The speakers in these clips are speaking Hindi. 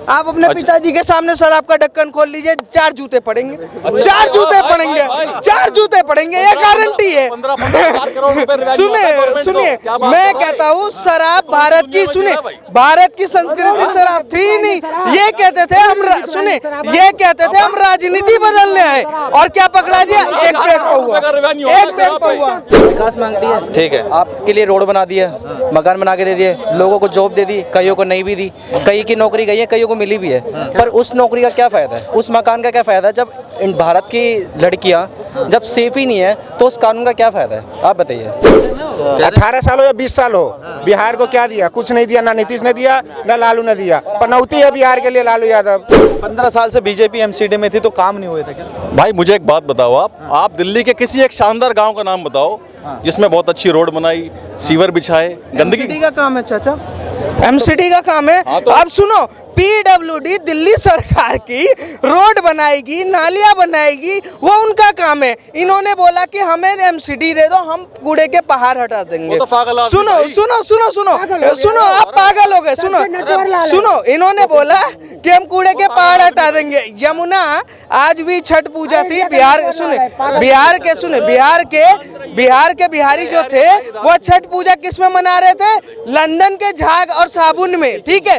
आप अपने पिताजी के सामने सर आपका ढक्कन खोल लीजिए, 4 जूते पड़ेंगे, 4 जूते पड़ेंगे, 4 जूते पड़ेंगे, ये गारंटी है। सुनिए, मैं कहता हूँ शराब भारत की, सुनिए, भारत की संस्कृति शराब थी नहीं। ये कहते थे हम, सुनिए, ये कहते थे हम राजनीति बदलने आए, और क्या पकड़ा दिया? एक फेंक हुआ, एक फेंक हुआ। विकास मांगती है, ठीक है, आपके लिए रोड बना दिया, मकान बना के दे दिए, लोगों को जॉब दे दी, कईयों को नहीं भी दी, कई की नौकरी गई है, कईयों को मिली भी है, पर उस नौकरी का क्या फायदा है, उस मकान का क्या फायदा है जब भारत की लड़कियां जब सेफ ही नहीं है, तो उस कानून का क्या फायदा है? आप बताइए। 18 साल हो या 20 साल हो, बिहार को क्या दिया? कुछ नहीं दिया, ना नीतीश ने दिया, ना लालू ने दिया। पनौती है बिहार के लिए लालू यादव। 15 साल से बीजेपी एमसीडी में थी तो काम नहीं हुए थे क्या? भाई मुझे एक बात बताओ, आप दिल्ली के किसी एक शानदार गांव का नाम बताओ जिसमें बहुत अच्छी रोड बनाई, सीवर बिछाए, गंदगी का काम है चाचा, एमसीडी का काम है। हाँ, तो अब सुनो, पीडब्ल्यूडी दिल्ली सरकार की रोड बनाएगी, नालियां बनाएगी, वो उनका काम है। इन्होंने बोला कि हमें एमसीडी दे दो, हम कूड़े के पहाड़ हटा देंगे। तो सुनो, आप पागल हो गए। सुनो, इन्होंने बोला कि हम कूड़े के पहाड़ हटा देंगे। यमुना आज भी छठ पूजा थी, बिहार के बिहारी जो थे वो छठ पूजा किस में मना रहे थे? लंदन के झाग और साबुन में, ठीक है।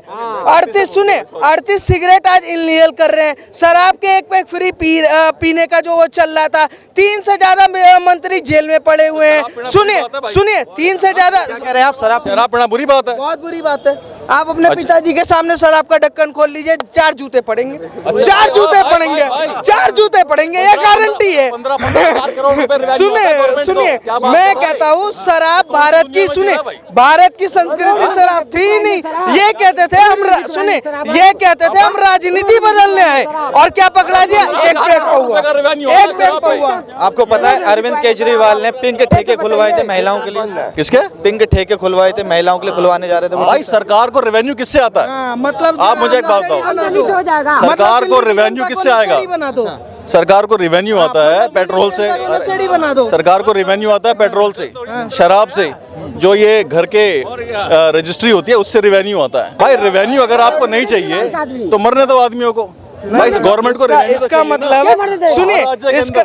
38 सिगरेट आज इनहेल कर रहे हैं। शराब के एक पैक फ्री पीने का जो वो चल रहा था। 3 से ज्यादा मंत्री जेल में पड़े हुए हैं। सुनिए, 3 से ज्यादा कह रहे हैं आप? शराब पीना बुरी बात है, बहुत बुरी बात है। आप अपने पिताजी के सामने सर आपका ढक्कन खोल लीजिए, 4 जूते पड़ेंगे, 4 जूते पड़ेंगे, 4 जूते पड़ेंगे, ये गारंटी है। सुनिए, मैं कहता हूँ शराब भारत की, सुनिए, भारत की संस्कृति शराब थी नहीं। ये कहते थे हम, सुनिए, ये कहते थे हम राजनीति बदलने आए, और क्या पकड़ा दिया? एक फेंक हुआ, एक फेंक हुआ। आपको पता है अरविंद केजरीवाल ने पिंक ठेके खुलवाए थे महिलाओं के लिए? किसके पिंक ठेके खुलवाए थे महिलाओं के लिए, खुलवाने जा रहे थे। भाई सरकार को रेवेन्यू किससे आता है? मतलब आप मुझे एक बात बताओ, सरकार को रेवेन्यू किससे आएगा? सरकार को रेवेन्यू आता है पेट्रोल से, सरकार को रेवेन्यू आता है पेट्रोल से, शराब से, जो ये घर के रजिस्ट्री होती है उससे रेवेन्यू आता है। भाई रेवेन्यू अगर आपको नहीं चाहिए तो मरने दो आदमियों को। भाई गवर्नमेंट को इसका मतलब,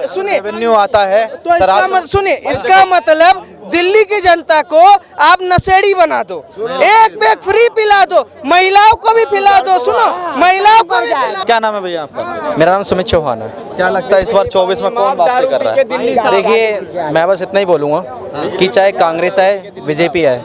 सुनिए, रेवेन्यू आता है तो सुनिए, इसका मतलब दिल्ली की जनता को आप नशेड़ी बना दो, एक बैग फ्री पिला दो, महिलाओं को भी पिला दो। सुनो, महिलाओं को भी पिला। क्या नाम है भैया आपका? मेरा नाम सुमित चौहान है। क्या लगता है इस बार 24 में कौन वापसी कर रहा है? देखिए, मैं बस इतना ही बोलूँगा कि चाहे कांग्रेस आए, बीजेपी आए,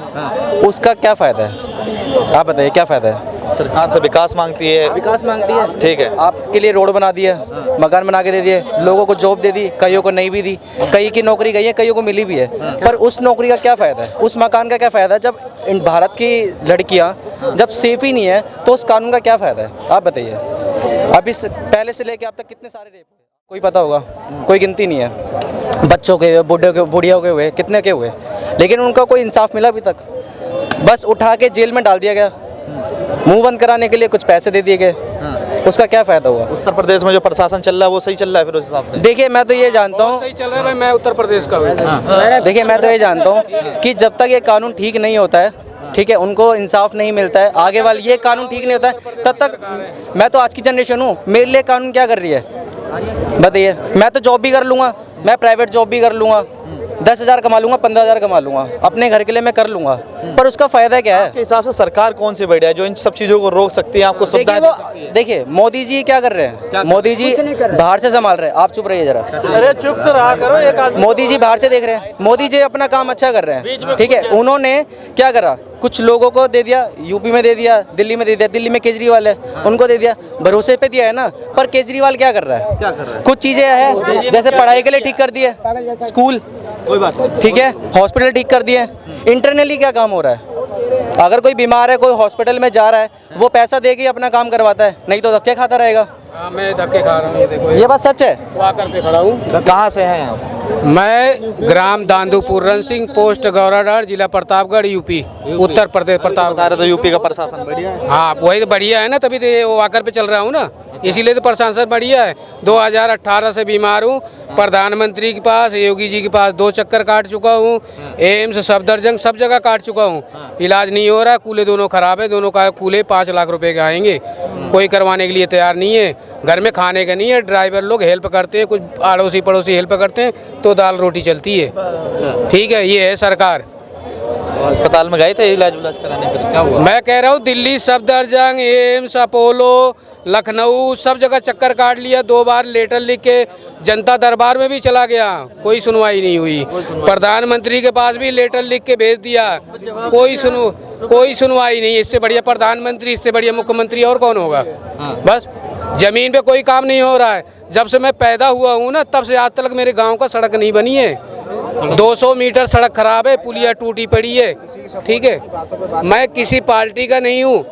उसका क्या फ़ायदा है? आप बताइए, क्या फ़ायदा है? सरकार से विकास मांगती है, विकास मांगती है, ठीक है, आपके लिए रोड बना दिया, मकान बना के दे दिए, लोगों को जॉब दे दी, कईयों को नहीं भी दी, कई की नौकरी गई है, कईयों को मिली भी है, पर उस नौकरी का क्या फ़ायदा है, उस मकान का क्या फ़ायदा है जब भारत की लड़कियां जब सेफ ही नहीं है, तो उस कानून का क्या फ़ायदा है? आप बताइए। अभी पहले से लेके अब तक कितने सारे रेप, कोई पता होगा, कोई गिनती नहीं है। बच्चों के, बुढ़ियों के हुए, कितने के हुए, लेकिन उनका कोई इंसाफ मिला अभी तक? बस उठा के जेल में डाल दिया गया, मुंह बंद कराने के लिए कुछ पैसे दे दिए गए, उसका क्या फायदा हुआ? उत्तर प्रदेश में जो प्रशासन चल रहा है वो सही चल रहा है फिर उस हिसाब से? देखिए, मैं तो ये जानता हूँ, सही चल रहा है, मैं उत्तर प्रदेश का हूँ। देखिए, मैं तो ये जानता हूँ कि जब तक ये कानून ठीक नहीं होता है, ठीक है, उनको इंसाफ नहीं मिलता है, आगे वाले ये कानून ठीक नहीं होता है, तब तक मैं तो आज की जनरेशन हूँ, मेरे लिए कानून क्या कर रही है बताइए? मैं तो जॉब भी कर लूँगा, मैं प्राइवेट जॉब भी कर लूँगा, 10,000 कमा लूँगा, 15,000 कमा लूँगा, अपने घर के लिए मैं कर लूँगा, पर उसका फ़ायदा क्या है? आपके हिसाब से सरकार कौन सी बढ़िया है जो इन सब चीज़ों को रोक सकती है, आपको सुविधाएं? देखिए, मोदी जी क्या कर रहे हैं? मोदी जी बाहर से संभाल रहे हैं। आप चुप रहिए जरा। अरे चुप तो रहा करो, एक आदमी। मोदी जी बाहर से देख रहे हैं, मोदी जी अपना काम अच्छा कर रहे हैं, ठीक है। उन्होंने क्या करा, कुछ लोगों को दे दिया, यूपी में दे दिया, दिल्ली में दे दिया, दिल्ली में केजरीवाल है, उनको दे दिया, भरोसे पे दिया है ना। पर केजरीवाल क्या कर रहा है? क्या कर रहा है? कुछ चीज़ें हैं, जैसे पढ़ाई के लिए ठीक कर दिए, स्कूल, कोई बात नहीं, ठीक है, हॉस्पिटल ठीक कर दिए। इंटरनली क्या काम हो रहा है? अगर कोई बीमार है, कोई हॉस्पिटल में जा रहा है, वो पैसा दे के अपना काम करवाता है, नहीं तो धक्के खाता रहेगा। मैं धक्के खा रहा हूँ, ये देखो, ये बात सच है। वाकर पे खड़ा हूँ। कहाँ से हैं आप? मैं ग्राम दांदूपुर रन सिंह, पोस्ट गौराडार, जिला प्रतापगढ़, यूपी, उत्तर प्रदेश, प्रतापगढ़। बता रहे तो यूपी का प्रशासन बढ़िया है। हाँ, वही तो बढ़िया है ना, तभी तो ये वाकर पे चल रहा हूँ ना। इसीलिए तो प्रशासन बढ़िया है। 2018 से बीमार हूँ, प्रधानमंत्री के पास, योगी जी के पास 2 चक्कर काट चुका हूँ, एम्स, सफदरजंग सब जगह काट चुका हूँ, इलाज नहीं हो रहा। कूले दोनों खराब है, दोनों का कूले 5 लाख रुपए के आएंगे, कोई करवाने के लिए तैयार नहीं है। घर में खाने का नहीं है, ड्राइवर लोग हेल्प करते हैं, कुछ अड़ोसी पड़ोसी हेल्प करते हैं तो दाल रोटी चलती है। ठीक है, ये है सरकार। अस्पताल में गए थे इलाज कराने के लिए, क्या हुआ? मैं कह रहा हूँ दिल्ली सफदरजंग, एम्स, अपोलो, लखनऊ सब जगह चक्कर काट लिया, 2 बार लेटर लिख के जनता दरबार में भी चला गया, कोई सुनवाई नहीं हुई। प्रधानमंत्री के पास भी लेटर लिख के भेज दिया, कोई सुनवाई नहीं। इससे बढ़िया प्रधानमंत्री, इससे बढ़िया मुख्यमंत्री और कौन होगा? बस जमीन पे कोई काम नहीं हो रहा है। जब से मैं पैदा हुआ हूँ ना, तब से आज तक मेरे गाँव का सड़क नहीं बनी है। 200 मीटर सड़क खराब है, पुलिया टूटी पड़ी है। ठीक है, मैं किसी पार्टी का नहीं हूँ,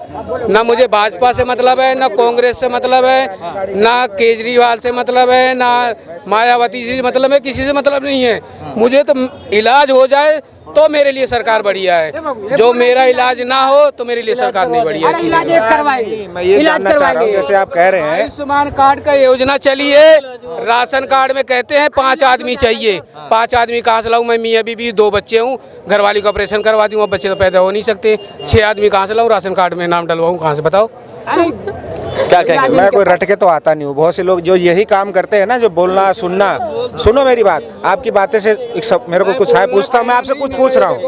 ना मुझे भाजपा से मतलब है, ना कांग्रेस से मतलब है, ना केजरीवाल से मतलब है, ना मायावती से मतलब है, किसी से मतलब नहीं है। मुझे तो इलाज हो जाए तो मेरे लिए सरकार बढ़िया है, जो मेरा इलाज ना हो तो मेरे लिए सरकार नहीं बढ़िया है। मैं ये जानना चाह रहा हूँ, जैसे आप कह रहे हैं आयुष्मान कार्ड का योजना चली है, राशन कार्ड में कहते हैं 5 आदमी चाहिए। 5 आदमी कहाँ से लाऊं? मैं मियाँ बीबी 2 बच्चे हूँ, घरवाली का ऑपरेशन करवा दूँ, अब बच्चे तो पैदा हो नहीं सकते। 6 आदमी कहाँ से लाऊं? राशन कार्ड में नाम डलवाऊँ कहाँ से, बताओ? क्या कहेंगे? मैं कोई रट के तो आता नहीं हूँ। बहुत से लोग जो यही काम करते हैं ना, जो बोलना सुनना, सुनो मेरी बात, आपकी बातें से एक सब मेरे को कुछ है, पूछता हूँ, मैं आपसे कुछ पूछ रहा हूँ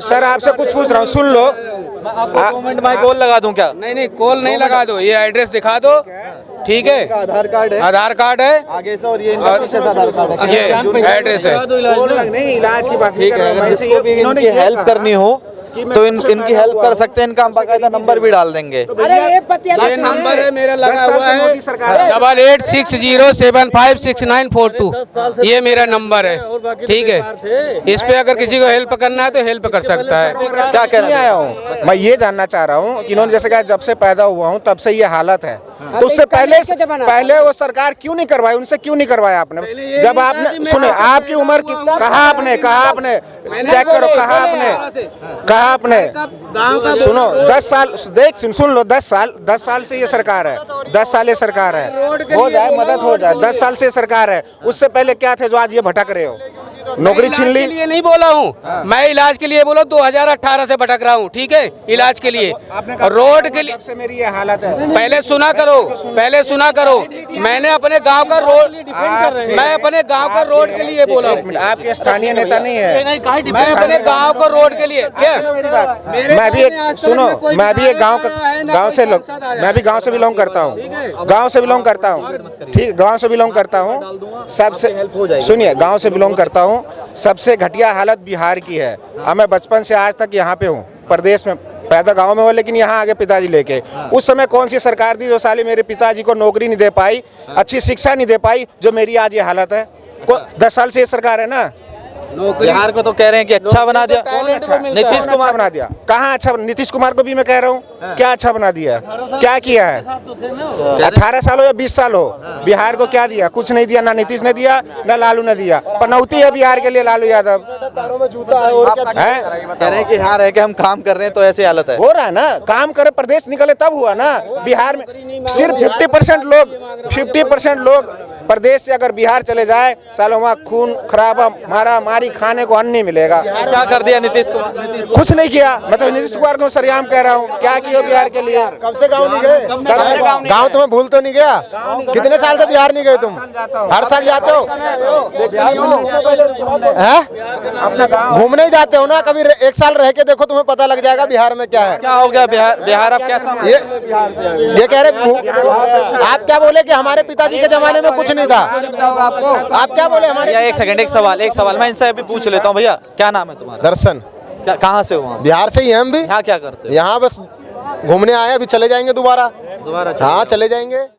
सर, आपसे कुछ पूछ रहा हूँ, सुन लो। गवर्नमेंट में कॉल लगा दूं क्या? नहीं, कॉल नहीं लगा दो, ये एड्रेस दिखा दो। ठीक है, आधार कार्ड है, आधार कार्ड है आगे से, और ये इनका पीछे से आधार कार्ड है, ये एड्रेस है। नहीं, इलाज की बात नहीं कर रहा हूँ मैं, इन्होंने इनकी हेल्प करनी हो तो इनकी हेल्प कर सकते हैं, इनका हम बाकायदा नंबर भी डाल देंगे। ये नंबर है मेरा लगा हुआ है 8860756942, ये मेरा नंबर है। ठीक है, इस पे अगर किसी को हेल्प करना है तो हेल्प कर सकता है। क्या कहने आया हूँ मैं, ये जानना चाह रहा हूँ कि इन्होंने जैसे कहा जब से पैदा हुआ हूँ तब से ये हालत है, तो उससे पहले वो सरकार क्यों नहीं करवाई? उनसे क्यों नहीं करवाया आपने? जब आपने सुने, आपकी उम्र कहा आपने चेक करो, कहा आपने सुनो, 10 साल सुन लो, 10 साल से ये सरकार है, 10 साल ये सरकार है, हो जाए मदद हो जाए, 10 साल से ये सरकार है। उससे पहले क्या थे जो आज ये भटक रहे हो? नौकरी छीन ली? लिए नहीं बोला हूँ मैं, इलाज के लिए बोला। 2018 से भटक रहा हूँ, ठीक है, इलाज के लिए, रोड के लिए। मेरी ये हालत है, पहले सुना करो, मैंने अपने गांव का रोड, मैं अपने गांव का रोड के लिए बोला हूँ। आपके स्थानीय नेता नहीं है, मैं अपने गांव को रोड के लिए क्या? मैं भी एक सुनो, मैं भी एक गांव से बिलोंग करता हूँ, ठीक, गांव से बिलोंग करता हूँ, सबसे सुनिए, गांव से बिलोंग करता हूँ। सबसे घटिया हालत बिहार की है। मैं बचपन से आज तक यहाँ पे हूँ, प्रदेश में पैदा गांव में हो, लेकिन यहाँ आगे पिताजी लेके। उस समय कौन सी सरकार थी जो साले मेरे पिताजी को नौकरी नहीं दे पाई, अच्छी शिक्षा नहीं दे पाई, जो मेरी आज ये हालत है? 10 साल से ये सरकार है ना। बिहार को तो कह रहे हैं कि अच्छा बना दिया, नीतीश कुमार बना दिया। कहाँ अच्छा? नीतीश कुमार को भी मैं कह रहा हूँ, क्या अच्छा बना दिया? क्या किया है? 18 साल हो या 20 साल हो, बिहार को क्या दिया? कुछ नहीं दिया, ना नीतीश ने दिया, ना लालू ने दिया। पनौती है बिहार के लिए लालू यादव। कह रहे हैं कि हाँ रह के हम काम कर रहे हैं तो ऐसी हालत है। हो रहा है ना, काम करे, प्रदेश निकले तब हुआ ना। बिहार में सिर्फ 50% लोग प्रदेश से अगर बिहार चले जाए, सालों वहाँ खून खराबा, मारा मारी, खाने को अन्न नहीं मिलेगा। क्या कर दिया नीतीश कुमार? कुछ नहीं किया। मैं तो नीतीश कुमार को सरेआम कह रहा हूँ, क्या किया बिहार के लिए? कब से गाँव नहीं गए? गाँव तुम्हें भूल तो नहीं गया? कितने साल से बिहार नहीं गए तुम? हर साल जाते हो? घूमने ही जाते हो ना, कभी 1 साल रह के देखो, तुम्हें पता लग जाएगा बिहार में क्या है। क्या हो गया बिहार अब कैसा? ये कह रहे, आप क्या बोले कि हमारे पिताजी के जमाने में कुछ नहीं था? आप क्या बोले हमारे? एक सेकंड, एक सवाल मैं इनसे अभी पूछ लेता हूँ। भैया क्या नाम है तुम्हारा? दर्शन। क्या, कहाँ से हो? बिहार से ही हैं हम भी। यहाँ क्या करते हो? यहाँ बस घूमने आए, अभी चले जाएंगे दोबारा। हाँ, चले जाएंगे।